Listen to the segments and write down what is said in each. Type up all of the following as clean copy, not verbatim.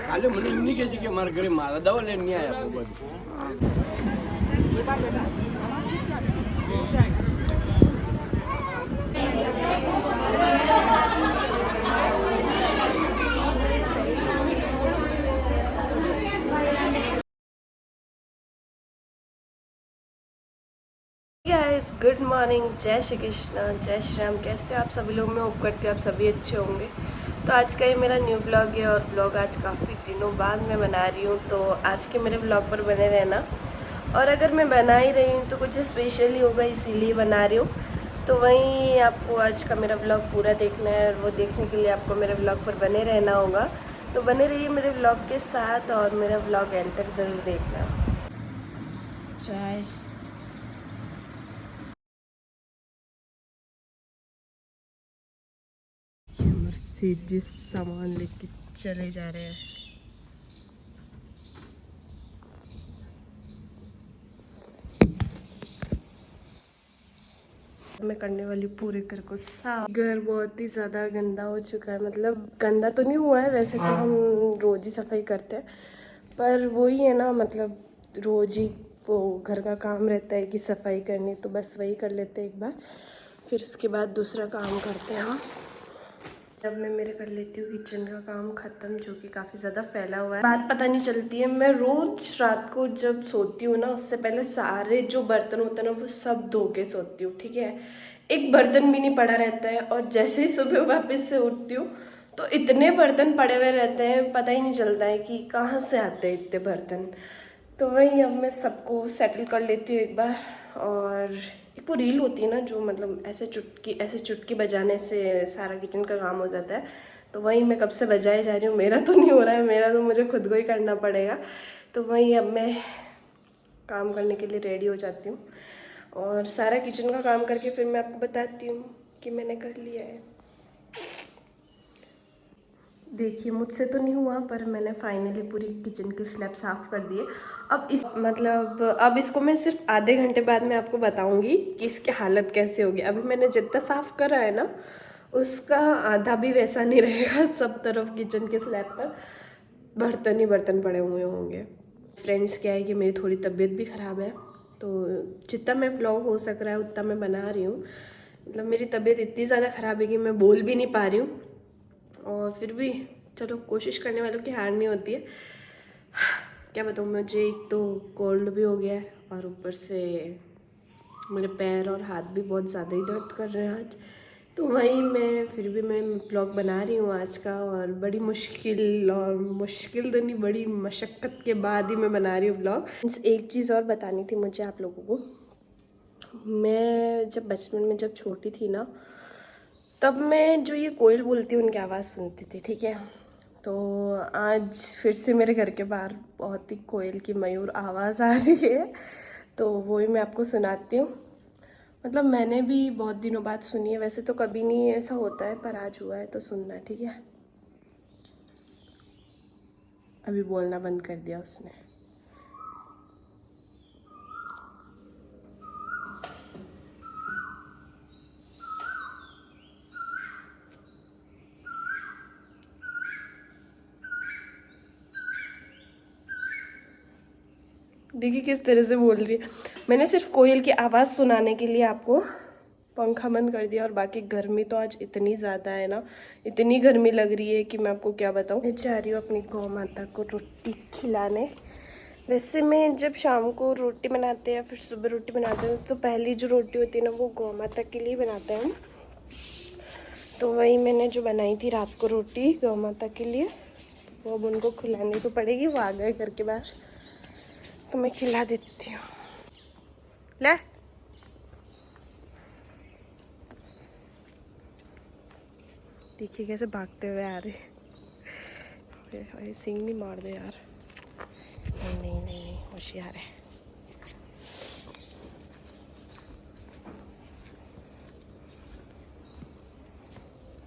કાલે મને એમની કહે છે કે મારા ઘરે મારા દવા લઈને નહીં આવ્યા બહુ બધું. गाइस गुड मॉर्निंग, जय श्री कृष्ण, जय श्री राम। कैसे हो आप सभी लोग? मैं होप करती हूँ आप सभी अच्छे होंगे। तो आज का ये मेरा न्यू ब्लॉग है और ब्लॉग आज काफ़ी दिनों बाद मैं बना रही हूँ, तो आज के मेरे ब्लॉग पर बने रहना। और अगर मैं बना ही रही हूँ तो कुछ स्पेशल ही होगा, इसीलिए बना रही हूँ। तो वहीं आपको आज का मेरा ब्लॉग पूरा देखना है और वो देखने के लिए आपको मेरे ब्लॉग पर बने रहना होगा। तो बने रहिए मेरे ब्लॉग के साथ और मेरा ब्लॉग एंड तक ज़रूर देखना। चाय जिस सामान लेके चले जा रहे हैं। मैं करने वाली पूरे घर को साफ। घर बहुत ही ज़्यादा गंदा हो चुका है, मतलब गंदा तो नहीं हुआ है, वैसे तो हम रोज़ ही सफाई करते हैं, पर वही है ना, मतलब रोज़ ही वो घर का काम रहता है कि सफाई करनी, तो बस वही कर लेते हैं एक बार, फिर उसके बाद दूसरा काम करते हैं हम। अब मैं मेरे कर लेती हूँ किचन का काम ख़त्म, जो कि काफ़ी ज़्यादा फैला हुआ है। बात पता नहीं चलती है, मैं रोज़ रात को जब सोती हूँ ना, उससे पहले सारे जो बर्तन होते हैं ना वो सब धो के सोती हूँ, ठीक है। एक बर्तन भी नहीं पड़ा रहता है, और जैसे ही सुबह वापस से उठती हूँ तो इतने बर्तन पड़े हुए रहते हैं, पता ही नहीं चलता है कि कहाँ से आते हैं इतने बर्तन। तो वही अब मैं सबको सेटल कर लेती हूँ एक बार। और एक वो रील होती है ना, जो मतलब ऐसे चुटकी बजाने से सारा किचन का काम हो जाता है, तो वही मैं कब से बजाए जा रही हूँ। मेरा तो नहीं हो रहा है, मेरा तो मुझे खुद को ही करना पड़ेगा। तो वही अब मैं काम करने के लिए रेडी हो जाती हूँ और सारा किचन का काम करके फिर मैं आपको बताती हूँ कि मैंने कर लिया है। देखिए मुझसे तो नहीं हुआ, पर मैंने फाइनली पूरी किचन की स्लैब साफ़ कर दी है। अब इसको मैं सिर्फ आधे घंटे बाद मैं आपको बताऊंगी कि इसकी हालत कैसे होगी। अभी मैंने जितना साफ़ करा है ना, उसका आधा भी वैसा नहीं रहेगा। सब तरफ किचन के स्लैब पर बर्तन ही बर्तन पड़े हुए होंगे। फ्रेंड्स, क्या है कि मेरी थोड़ी तबीयत भी ख़राब है, तो जितना मैं व्लॉग हो सक रहा है उतना मैं बना रही हूँ। मतलब मेरी तबीयत इतनी ज़्यादा ख़राब है कि मैं बोल भी नहीं पा रही हूँ, और फिर भी चलो, कोशिश करने वालों की हार नहीं होती है। क्या बताऊँ, मुझे एक तो कोल्ड भी हो गया है और ऊपर से मेरे पैर और हाथ भी बहुत ज़्यादा ही दर्द कर रहे हैं आज। तो वहीं मैं ब्लॉग बना रही हूँ आज का, और बड़ी मुश्किल तो नहीं, बड़ी मशक्क़त के बाद ही मैं बना रही हूँ ब्लॉग। एक चीज़ और बतानी थी मुझे आप लोगों को। मैं जब बचपन में जब छोटी थी ना, तब मैं जो ये कोयल बोलती हूँ उनकी आवाज़ सुनती थी, ठीक है। तो आज फिर से मेरे घर के बाहर बहुत ही कोयल की मयूर आवाज़ आ रही है, तो वही मैं आपको सुनाती हूँ। मतलब मैंने भी बहुत दिनों बाद सुनी है, वैसे तो कभी नहीं ऐसा होता है, पर आज हुआ है तो सुनना, ठीक है। अभी बोलना बंद कर दिया उसने। देखिए किस तरह से बोल रही है। मैंने सिर्फ कोयल की आवाज़ सुनाने के लिए आपको पंखा बंद कर दिया, और बाकी गर्मी तो आज इतनी ज़्यादा है ना, इतनी गर्मी लग रही है कि मैं आपको क्या बताऊँ। मैं जा रही हूँ अपनी गौ माता को रोटी खिलाने। वैसे मैं जब शाम को रोटी बनाते हैं या फिर सुबह रोटी बनाते हैं, तो पहली जो रोटी होती है ना वो गौ माता के लिए बनाते हैं हम। तो वही मैंने जो बनाई थी रात को रोटी गौ माता के लिए, वो अब उनको खिलानी तो पड़ेगी। वो आ गए घर के बाहर, तो मैं खिला देती हूँ। ले, देखिए कैसे भागते हुए आ रहे। सिंग नहीं मार दे यार। नहीं नहीं नहीं, होशियार है।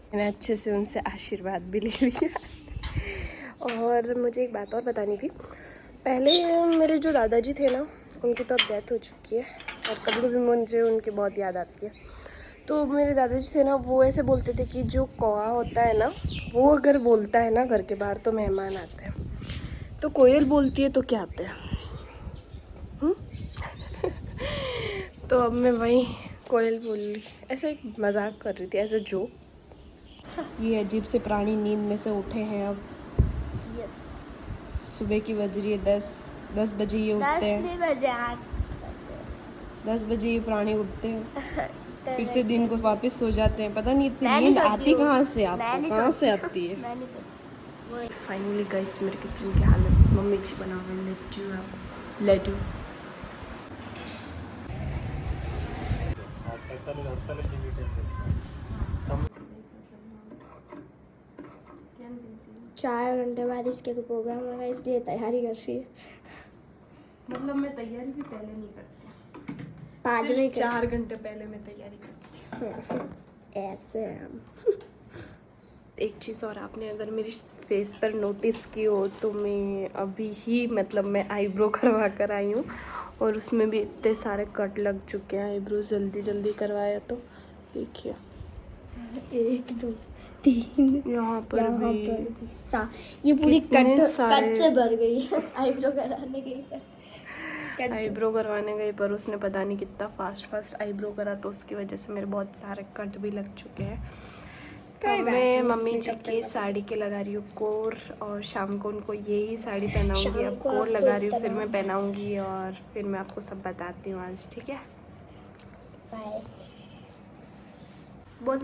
मैंने अच्छे से उनसे आशीर्वाद भी ले लिया। और मुझे एक बात और बतानी थी। पहले मेरे जो दादाजी थे ना, उनकी तो अब डेथ हो चुकी है, और कभी कभी मुझे उनकी बहुत याद आती है। तो मेरे दादाजी थे ना, वो ऐसे बोलते थे कि जो कौवा होता है ना, वो अगर बोलता है ना घर के बाहर तो मेहमान आते हैं, तो कोयल बोलती है तो क्या आते हैं। तो अब मैं वही कोयल बोल रही, ऐसे एक मजाक कर रही थी, ऐसे जो ये अजीब से प्राणी नींद में से उठे हैं अब। यस, सुबह की बज रही है 10 बजे ये उठते हैं। 10 बजे 8 10 बजे ये प्राणी उठते हैं, बजे फिर से दिन को वापस सो जाते हैं। पता नहीं इतनी मैं नहीं नींद सोती आती हूँ। कहाँ से, मैं आपको नहीं कहाँ से सोती। आती है। मैं नहीं सोती। फाइनली गाइस मेरे किचन की हालत, मम्मी जी बना रहे लेट्यू। चार घंटे बाद इसके प्रोग्राम होगा, इसलिए तैयारी कर रही है। मतलब मैं तैयारी भी पहले नहीं करती, बाद में सिर्फ 4 घंटे पहले मैं तैयारी करती हूँ। ऐसे हम एक चीज़ और, आपने अगर मेरी फेस पर नोटिस की हो तो मैं अभी ही मतलब मैं आईब्रो करवा कर आई हूँ, और उसमें भी इतने सारे कट लग चुके हैं। आईब्रो जल्दी करवाया तो देखिए 1 2 3 यहाँ पर भी ये पूरी कितने कट सारे- से भर गई है। आईब्रो कराने गई है, कट से। आईब्रो करवाने गई पर उसने पता नहीं कितना फास्ट आईब्रो करा, तो उसकी वजह से मेरे बहुत सारे कट भी लग चुके हैं। तो मैं मम्मी जी की साड़ी के लगा रही हूँ कोर, और शाम को उनको यही साड़ी पहनाऊंगी। अब कोर लगा रही हूँ, फिर मैं पहनाऊंगी और फिर मैं आपको सब बताती हूँ आज, ठीक है। बाय बोल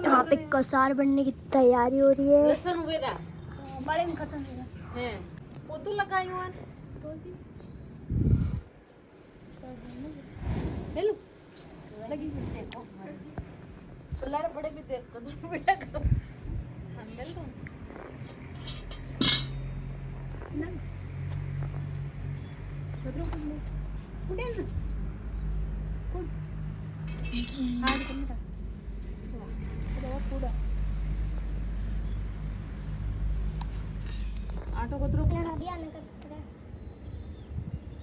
यहाँ पे कसार बनने की तैयारी हो रही है। बड़े में खत्म है। ले लो लगी से देखो सोलर बड़े भी देख को दूर बेटा को हम मिल दो ना चलो कुड़े ना कुड़ हां कमरा पूरा आटो को तो क्या दिया ना कर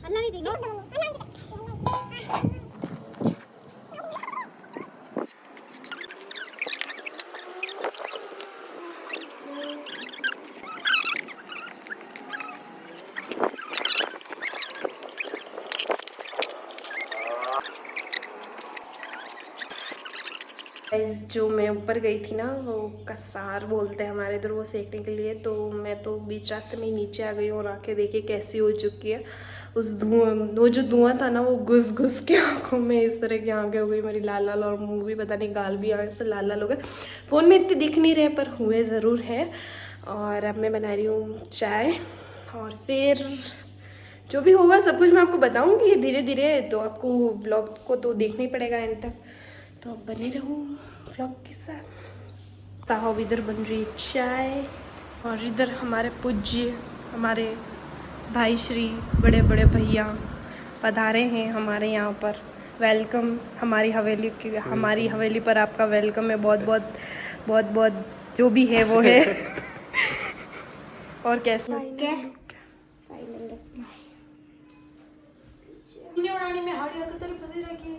अल्लाह भी देंगे जो मैं ऊपर गई थी ना, वो कसार बोलते हैं हमारे इधर, वो सेकने के लिए। तो मैं तो बीच रास्ते में ही नीचे आ गई और आके देखिए कैसी हो चुकी है। उस धुआं, वो जो धुआं था ना, वो घुस के आंखों में इस तरह की आंखें हो गई मेरी लाल लाल, और मुंह भी पता नहीं, गाल भी आंख से लाल लाल हो गए। फ़ोन में इतने दिख नहीं रहे पर हुए ज़रूर है। और अब मैं बना रही हूँ चाय, और फिर जो भी होगा सब कुछ मैं आपको बताऊँगी धीरे धीरे। तो आपको ब्लॉग को तो देखना ही पड़ेगा एंड तक, तो अब बने रहूँ व्लॉग के साथ। साहब इधर बन रही है चाय, और इधर हमारे पूज्य, हमारे भाई श्री, बड़े बड़े भैया पधारे हैं हमारे यहाँ पर। वेलकम हमारी हवेली की, हमारी हवेली पर आपका वेलकम है। बहुत बहुत जो भी है वो है। और कैसा में हाड़ी हरकत फंसी रखी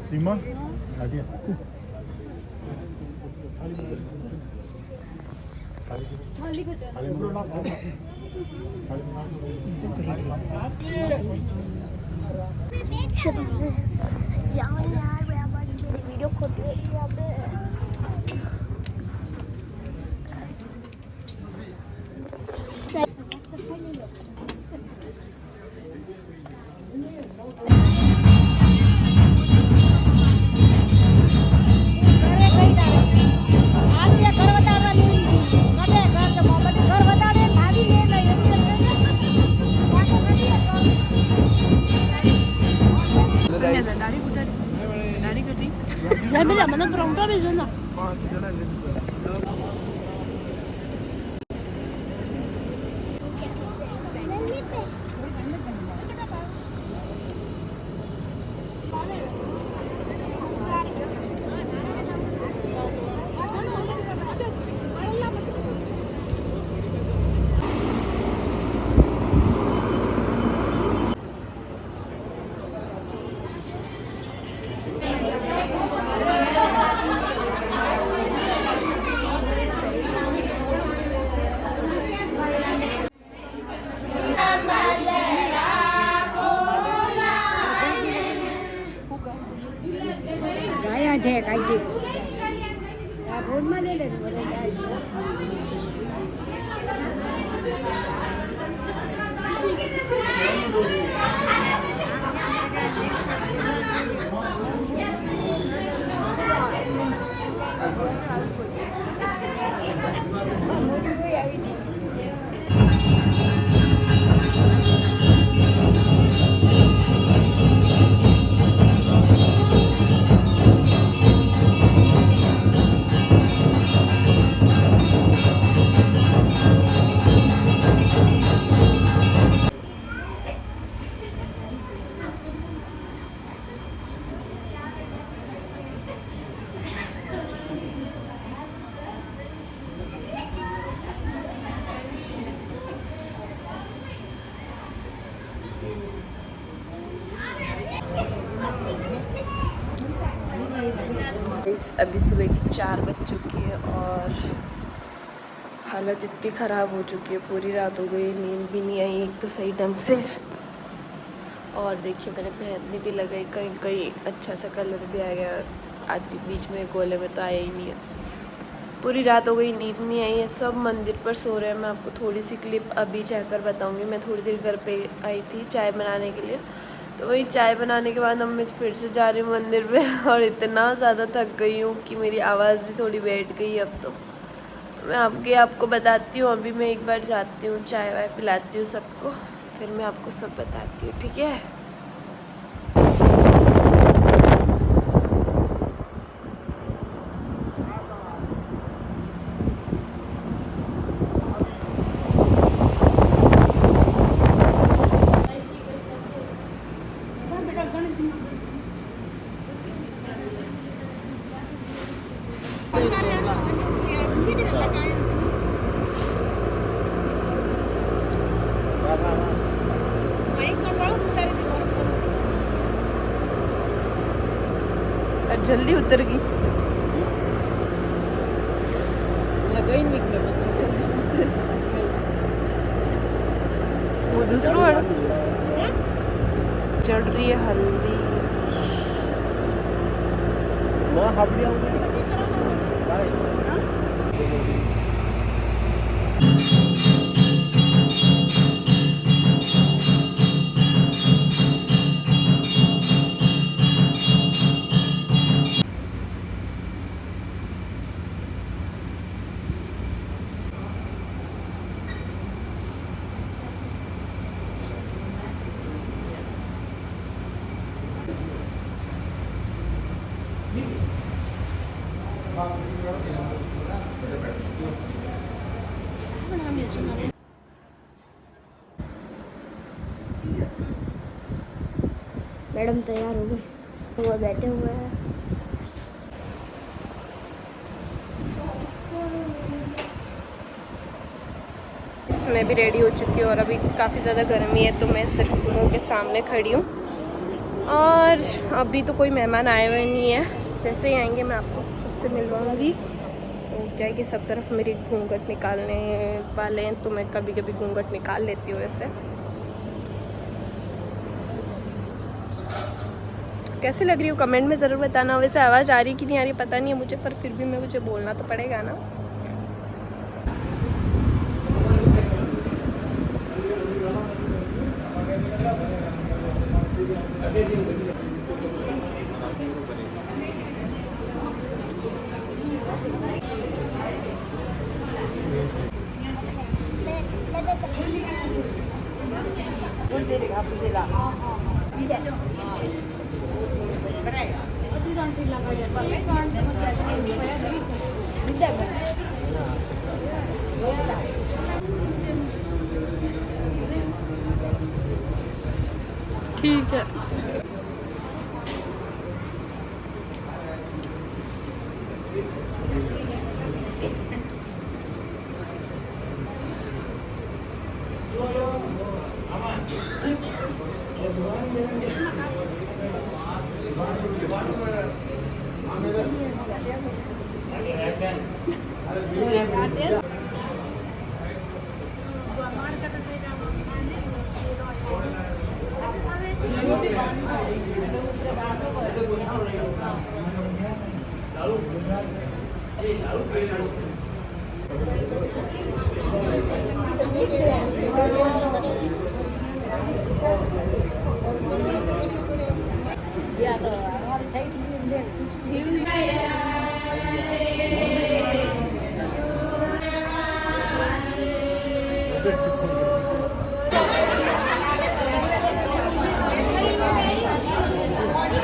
सीमा आ गया जाओ यार बराबर मेरी वीडियो खोटी है यहाँ पे यार मेरा मन परौंठा भेजो ना अभी सुबह की 4 बज चुकी है और हालत इतनी ख़राब हो चुकी है, पूरी रात हो गई, नींद भी नहीं आई एक तो सही ढंग से। और देखिए मैंने मेहंदी भी लगाई, कहीं कहीं अच्छा सा कलर भी आ गया, आधी बीच में गोले में तो आया ही नहीं है। पूरी रात हो गई, नींद नहीं आई है, सब मंदिर पर सो रहे हैं। मैं आपको थोड़ी सी क्लिप अभी जाकर बताऊँगी। मैं थोड़ी देर घर पे आई थी चाय बनाने के लिए, तो वही चाय बनाने के बाद अब मैं फिर से जा रही हूँ मंदिर में और इतना ज़्यादा थक गई हूँ कि मेरी आवाज़ भी थोड़ी बैठ गई अब तो मैं आपको बताती हूँ। अभी मैं एक बार जाती हूँ, चाय वाय पिलाती हूँ सबको, फिर मैं आपको सब बताती हूँ, ठीक है। जल्दी उतर गई, लगा ही निकले वो दूसरों चढ़ रही है हल्दी। मैडम तैयार हो गए, वो बैठे हुए हैं। मैं भी रेडी हो चुकी हूँ और अभी काफ़ी ज़्यादा गर्मी है तो मैं सिर्फ मुँह के सामने खड़ी हूँ और अभी तो कोई मेहमान आए हुए नहीं है। जैसे ही आएंगे मैं आपको सबसे मिलवाऊँगी। तो क्या है कि सब तरफ मेरी घूंघट निकालने वाले हैं तो मैं कभी कभी घूंघट निकाल लेती हूँ। वैसे कैसी लग रही हूँ कमेंट में ज़रूर बताना। वैसे आवाज़ आ रही कि नहीं आ रही पता नहीं है मुझे, पर फिर भी मुझे बोलना तो पड़ेगा ना। ठीक है।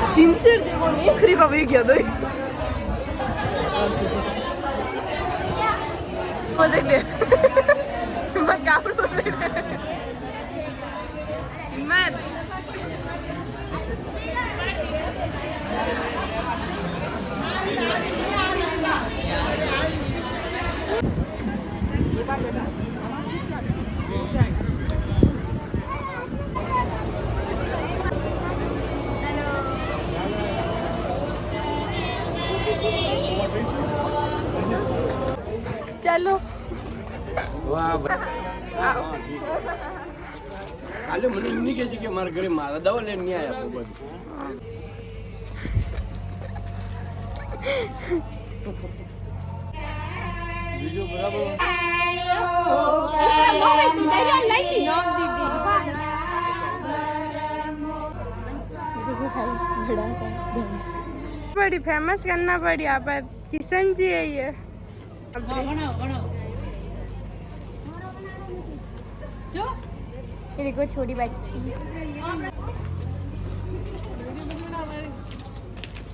Sincero dico, non credo che dai. Potete. Ma cavolo potete. Ma चलो કાલે મને એમ નહીં કહે છે કે મારા ઘરે મારા દવા લઈને નહીં આવ્યા બહુ બધું બીજું બરાબર बड़ी फेमस करना पड़ी यहाँ पर। किशन जी है ये। ये देखो छोटी बच्ची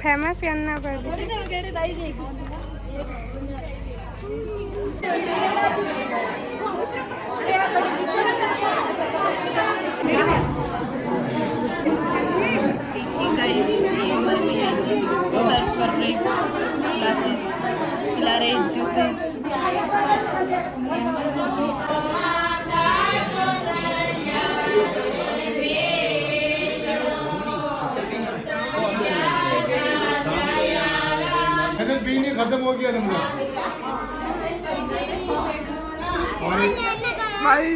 फेमस करना पड़ी। सर्व कर रहे ग्लासेस, पिला रहे जूसेस। बीनी खत्म हो गया नंबर। भाई